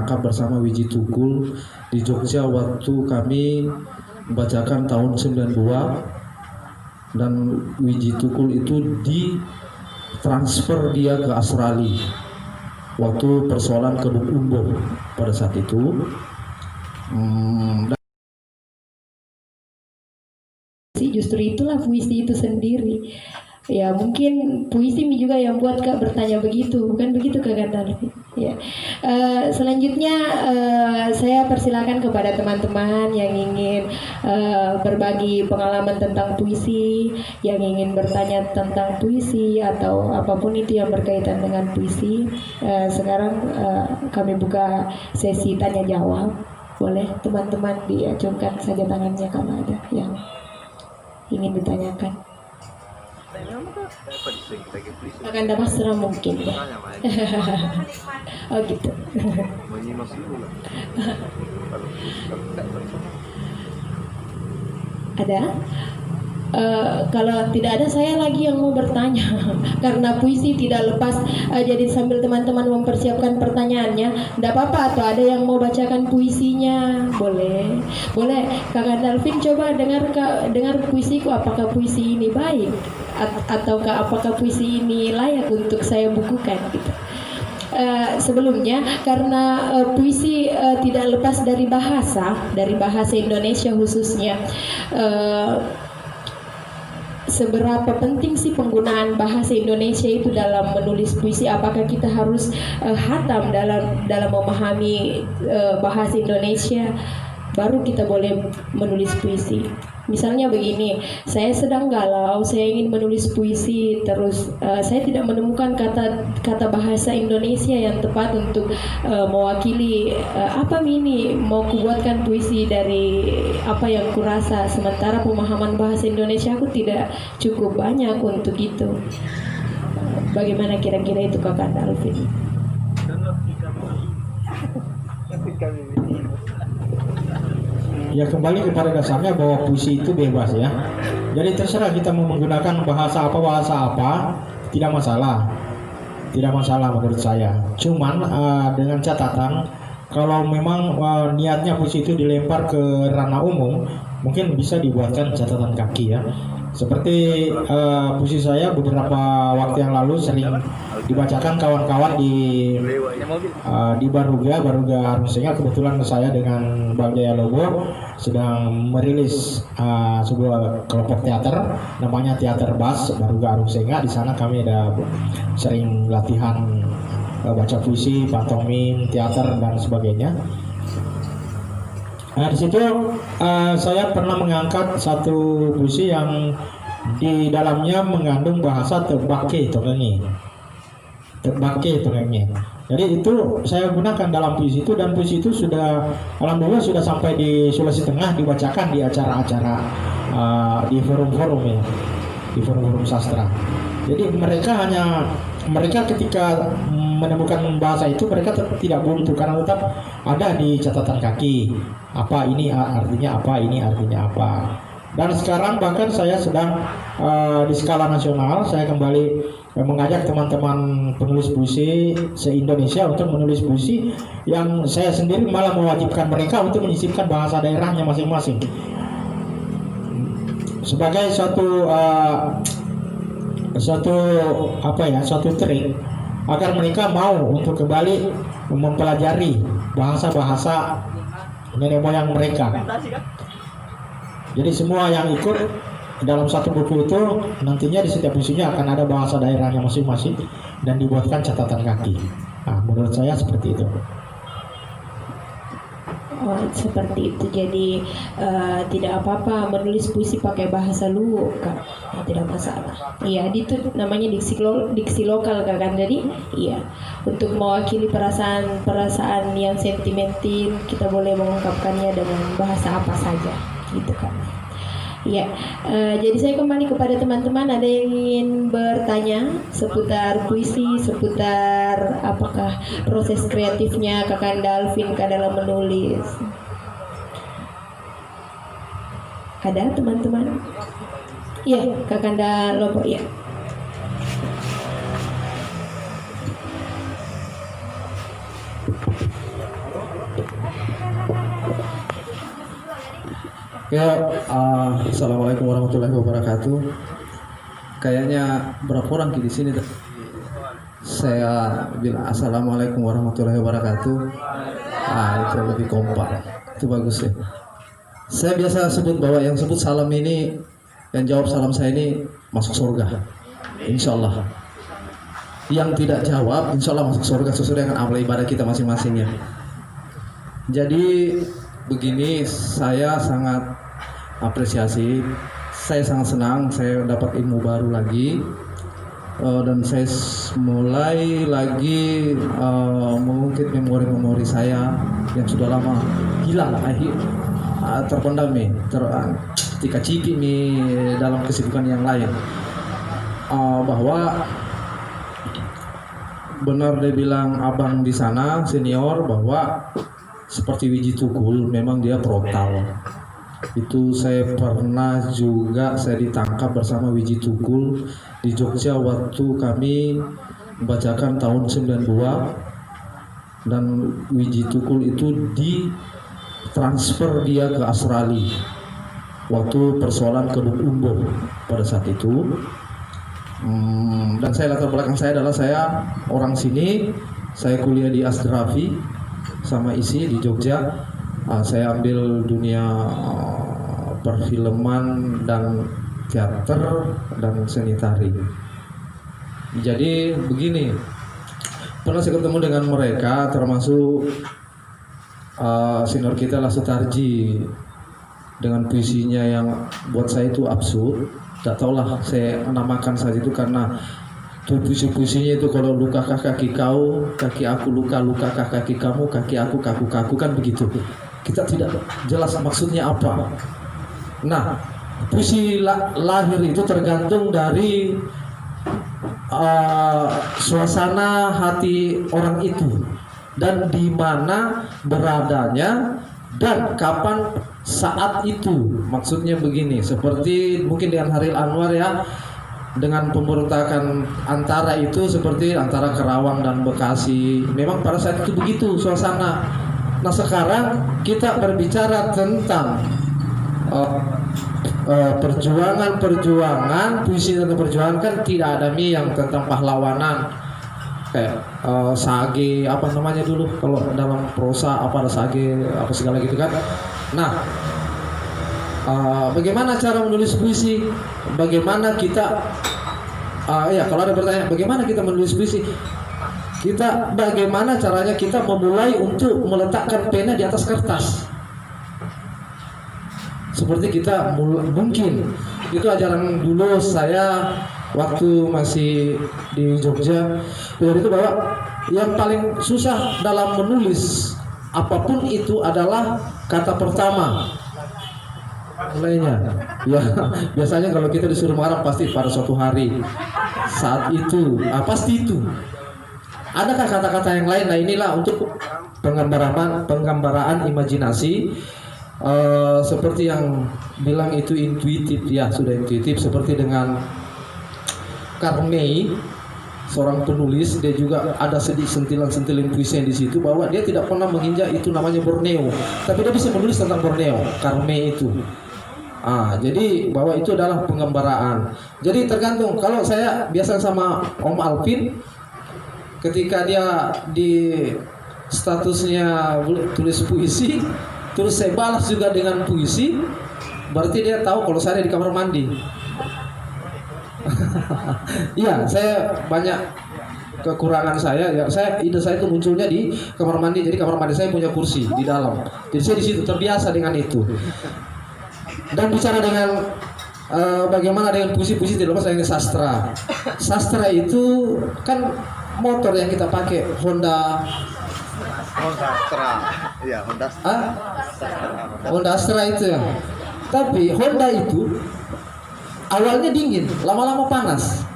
merangkap bersama Wiji Tukul di Jogja waktu kami membacakan tahun 92, dan Wiji Tukul itu ditransfer dia ke Australia waktu persoalan Kedung Umbo pada saat itu. Justru itulah puisi itu sendiri. Ya mungkin puisi juga yang buat Kak bertanya begitu, bukan begitu Kak Gandalfi? Ya. Selanjutnya saya persilakan kepada teman-teman yang ingin berbagi pengalaman tentang puisi, yang ingin bertanya tentang puisi atau apapun itu yang berkaitan dengan puisi. Sekarang kami buka sesi tanya jawab. Boleh teman-teman diacungkan saja tangannya kalau ada yang ingin ditanyakan. Akan dapat serah mungkin ya. Oh gitu. Ada? Kalau tidak ada, saya lagi yang mau bertanya. Karena puisi tidak lepas, jadi sambil teman-teman mempersiapkan pertanyaannya, tidak apa-apa atau ada yang mau bacakan puisinya, boleh. Boleh, Kakak Dalvin coba dengar puisiku, apakah puisi ini baik ataukah apakah puisi ini layak untuk saya bukukan gitu. Sebelumnya karena puisi tidak lepas dari bahasa Indonesia khususnya. Seberapa penting sih penggunaan bahasa Indonesia itu dalam menulis puisi? Apakah kita harus hatam dalam memahami bahasa Indonesia baru kita boleh menulis puisi? Misalnya begini, saya sedang galau, saya ingin menulis puisi, terus saya tidak menemukan kata bahasa Indonesia yang tepat untuk mewakili apa ini mau kubuatkan puisi dari apa yang kurasa, sementara pemahaman bahasa Indonesia aku tidak cukup banyak untuk itu. Bagaimana kira-kira itu Kakak Alvin? Ya kembali kepada dasarnya bahwa puisi itu bebas ya. Jadi terserah kita mau menggunakan bahasa apa, tidak masalah menurut saya. Cuman dengan catatan kalau memang niatnya puisi itu dilempar ke ranah umum, mungkin bisa dibuatkan catatan kaki ya. Seperti puisi saya beberapa waktu yang lalu sering dibacakan kawan-kawan di Baruga Armusenga. Kebetulan saya dengan Bang Jaya Lobo sedang merilis sebuah kelompok teater namanya Teater Bas Baruga Armusenga. Di sana kami ada sering latihan baca puisi, pantomim, teater dan sebagainya. Nah di situ saya pernah mengangkat satu puisi yang di dalamnya mengandung bahasa tebake tongenge. Jadi itu saya gunakan dalam puisi itu, dan puisi itu sudah alhamdulillah sudah sampai di Sulawesi Tengah, dibacakan di acara-acara di forum-forum ya, di forum-forum sastra. Jadi mereka ketika menemukan bahasa itu mereka tidak buntu karena tetap ada di catatan kaki apa ini artinya apa, ini artinya apa. Dan sekarang bahkan saya sedang di skala nasional saya kembali mengajak teman-teman penulis puisi se-Indonesia untuk menulis puisi yang saya sendiri malah mewajibkan mereka untuk menyisipkan bahasa daerahnya masing-masing sebagai suatu trik agar mereka mau untuk kembali mempelajari bahasa-bahasa nenek moyang mereka. Jadi semua yang ikut dalam satu buku itu nantinya di setiap puisinya akan ada bahasa daerahnya masing-masing dan dibuatkan catatan kaki. Nah, menurut saya seperti itu. Oh, seperti itu. Jadi tidak apa-apa menulis puisi pakai bahasa lu, Kak. Nah, tidak masalah. Iya, itu namanya diksi lokal, Kak kan. Jadi, iya, untuk mewakili perasaan yang sentimental, kita boleh mengungkapkannya dengan bahasa apa saja, gitu kan. Ya, jadi saya kembali kepada teman-teman. Ada yang ingin bertanya seputar puisi, seputar apakah proses kreatifnya Kakanda Alvin dalam menulis? Ada teman-teman? Iya, Kakanda Lobo ya. Ya, assalamualaikum warahmatullahi wabarakatuh. Kayaknya berapa orang di sini? Saya bilang assalamualaikum warahmatullahi wabarakatuh. Itu lebih kompak. Itu bagus ya. Saya biasa sebut bahwa yang sebut salam ini, yang jawab salam saya ini masuk surga, insya Allah. Yang tidak jawab, insya Allah masuk surga sesuai dengan amal ibadah kita masing-masingnya. Jadi begini, saya sangat apresiasi, saya sangat senang, saya dapat ilmu baru lagi, dan saya mulai lagi mengungkit memori-memori saya yang sudah lama hilang, terpendam nih, ketika cipi nih dalam kesibukan yang lain, bahwa benar dia bilang abang di sana senior bahwa seperti Wiji Tukul memang dia brutal. Itu saya pernah juga saya ditangkap bersama Wiji Tukul di Jogja waktu kami membacakan tahun 92, dan Wiji Tukul itu ditransfer dia ke Australia waktu persoalan Kedung Umbo pada saat itu. Dan saya, latar belakang saya adalah saya orang sini, saya kuliah di Asdrafi sama isi di Jogja. Saya ambil dunia perfilman dan teater dan seni tari. Jadi begini, pernah saya ketemu dengan mereka, termasuk senior kita lah Sutarji, dengan puisinya yang buat saya itu absurd. Tak tahulah, saya namakan saja itu karena puisi-puisinya itu kalau lukakah kaki kau, kaki aku luka, lukakah kaki kamu, kaki aku kaku-kaku, kan begitu. Kita tidak jelas maksudnya apa. Nah, puisi lahir itu tergantung dari suasana hati orang itu dan di mana beradanya dan kapan saat itu. Maksudnya begini, seperti mungkin dengan Haril Anwar ya, dengan pemberontakan antara itu seperti antara Kerawang dan Bekasi, memang pada saat itu begitu suasana. Nah sekarang kita berbicara tentang perjuangan, puisi tentang perjuangan, kan tidak ada yang tentang pahlawanan kayak sage apa namanya dulu kalau dalam prosa, apa ada sage apa segala gitu kan. Nah bagaimana cara menulis puisi, bagaimana kita ya kalau ada pertanyaan bagaimana kita menulis puisi, kita bagaimana caranya kita memulai untuk meletakkan pena di atas kertas. Seperti kita mungkin itu ajaran dulu saya waktu masih di Jogja, itu bahwa yang paling susah dalam menulis apapun itu adalah kata pertama mulainya. Ya biasanya kalau kita disuruh mengarang pasti pada suatu hari saat itu, pasti itu. Adakah kata-kata yang lain? Nah inilah untuk penggambaraan imajinasi, seperti yang bilang itu intuitif ya, sudah intuitif. Seperti dengan Karmei, seorang penulis, dia juga ada sedikit sentilan-sentilan puisi di situ bahwa dia tidak pernah menginjak itu namanya Borneo, tapi dia bisa menulis tentang Borneo, Karmei itu. Jadi bahwa itu adalah penggambaraan. Jadi tergantung. Kalau saya biasa sama Om Alvin, ketika dia di statusnya tulis puisi, terus saya balas juga dengan puisi, berarti dia tahu kalau saya di kamar mandi. Iya, saya banyak kekurangan saya. Ya, ide saya itu munculnya di kamar mandi. Jadi kamar mandi saya punya kursi di dalam. Jadi saya di situ terbiasa dengan itu. Dan bicara dengan bagaimana dengan puisi-puisi tidak lepas dari sastra. Sastra itu kan motor yang kita pakai Honda. Honda Astra, iya Honda Astra. Honda Astra itu ya. Tapi Honda itu awalnya dingin, lama-lama panas.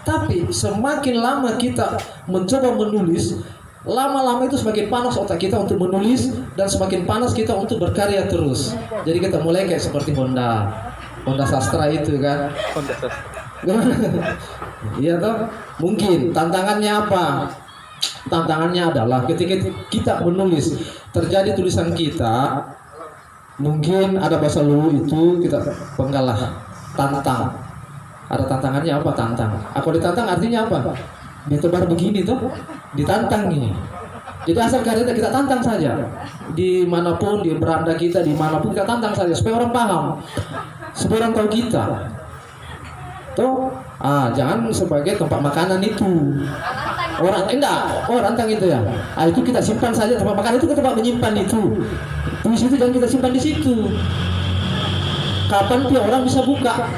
Tapi semakin lama kita mencoba menulis, lama-lama itu semakin panas otak kita untuk menulis dan semakin panas kita untuk berkarya terus. Jadi kita mulai kayak seperti Honda Sastra itu kan. Honda Astra. Iya toh? Mungkin tantangannya apa? Tantangannya adalah ketika kita menulis, terjadi tulisan kita Mungkin ada bahasa Luwu itu kita penggalah tantang. Ada tantangannya apa tantang? Aku ditantang artinya apa? Ditebar begini tuh, ditantang ini. Jadi asal kita tantang saja. Dimanapun, di beranda kita, dimanapun kita tantang saja supaya orang paham, supaya orang tahu kita. Tuh, jangan sebagai tempat makanan itu. Orang enggak, rantang itu ya. Itu kita simpan saja tempat makanan itu, ke tempat menyimpan itu. Puisi itu jangan kita simpan di situ. Kapan dia orang bisa buka?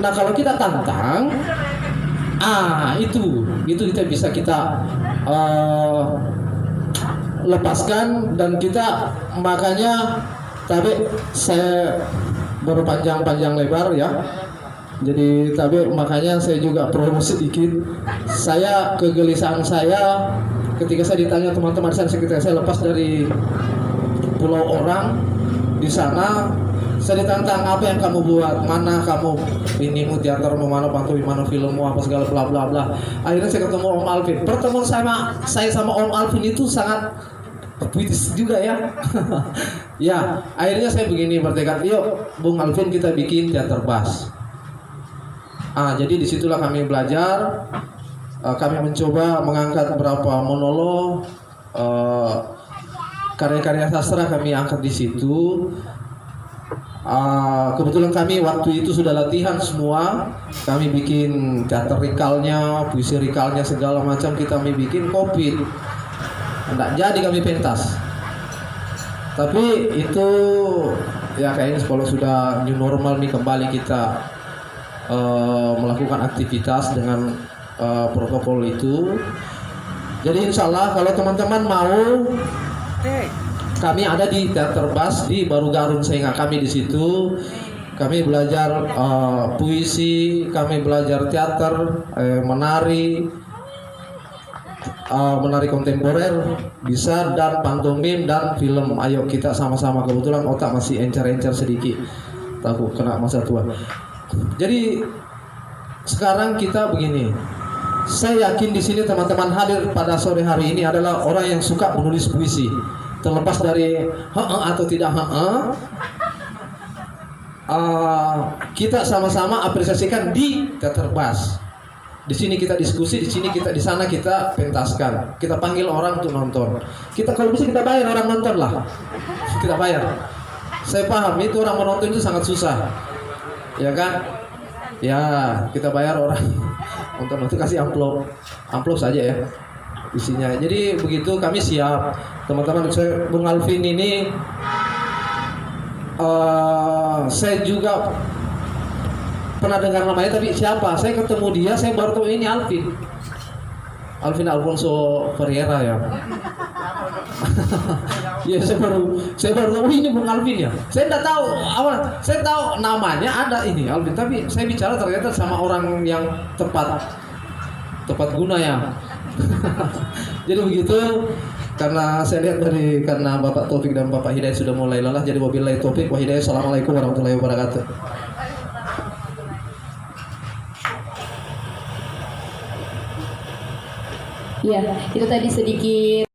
Nah kalau kita tantang, itu kita bisa lepaskan dan kita makanya tapi saya baru panjang lebar ya. Jadi tapi makanya saya juga promo sedikit. Saya kegelisahan saya ketika saya ditanya teman-teman ketika saya lepas dari pulau orang di sana, saya ditantang apa yang kamu buat, mana kamu ini mau teater, mau mana pantomim, mana film, mau apa segala bla bla bla. Akhirnya saya ketemu Om Alvin. Pertemuan saya sama Om Alvin itu sangat puitis juga ya. Ya, akhirnya saya begini bertekad, yuk Bung Alvin kita bikin teater bas. Jadi disitulah kami belajar, kami mencoba mengangkat beberapa monolog, karya-karya sastra kami angkat di situ. Kebetulan kami waktu itu sudah latihan semua, kami bikin teater rikalnya, puisi rikalnya segala macam kami bikin COVID. Tidak jadi kami pentas. Tapi itu ya kayaknya kalau sudah new normal nih kembali kita melakukan aktivitas dengan protokol itu. Jadi insya Allah kalau teman-teman mau, kami ada di Teater Bas di Baru Garun sehingga kami di situ kami belajar puisi, kami belajar teater, menari kontemporer bisa, dan pantomim dan film. Ayo kita sama-sama, kebetulan otak masih encer-encer sedikit, takut kena masa tua. Jadi sekarang kita begini, saya yakin di sini teman-teman hadir pada sore hari ini adalah orang yang suka menulis puisi, terlepas dari atau tidak kita sama-sama apresiasikan di Teater Bas. Di sini kita diskusi, di sini kita, di sana kita pentaskan. Kita panggil orang untuk nonton. Kita kalau bisa kita bayar orang nonton lah. Kita bayar. Saya paham itu orang menonton itu sangat susah. Ya kan? Ya, kita bayar orang untuk nonton, kasih amplop saja ya isinya. Jadi begitu kami siap. Teman-teman, saya Bung Alvin ini saya juga pernah dengar namanya, tapi siapa? Saya ketemu dia, saya baru tahu ini Alvin Alfonso Ferreira ya. Ya saya baru tahu ini Bung Alvin ya. Saya tidak tahu awal, saya tahu namanya ada ini Alvin, tapi saya bicara ternyata sama orang yang tepat guna ya. Jadi begitu, karena saya lihat karena Bapak Taufik dan Bapak Hidayat sudah mulai lelah, jadi wabillahi taufik wa hidayah. Assalamualaikum warahmatullahi wabarakatuh. Ya, itu tadi sedikit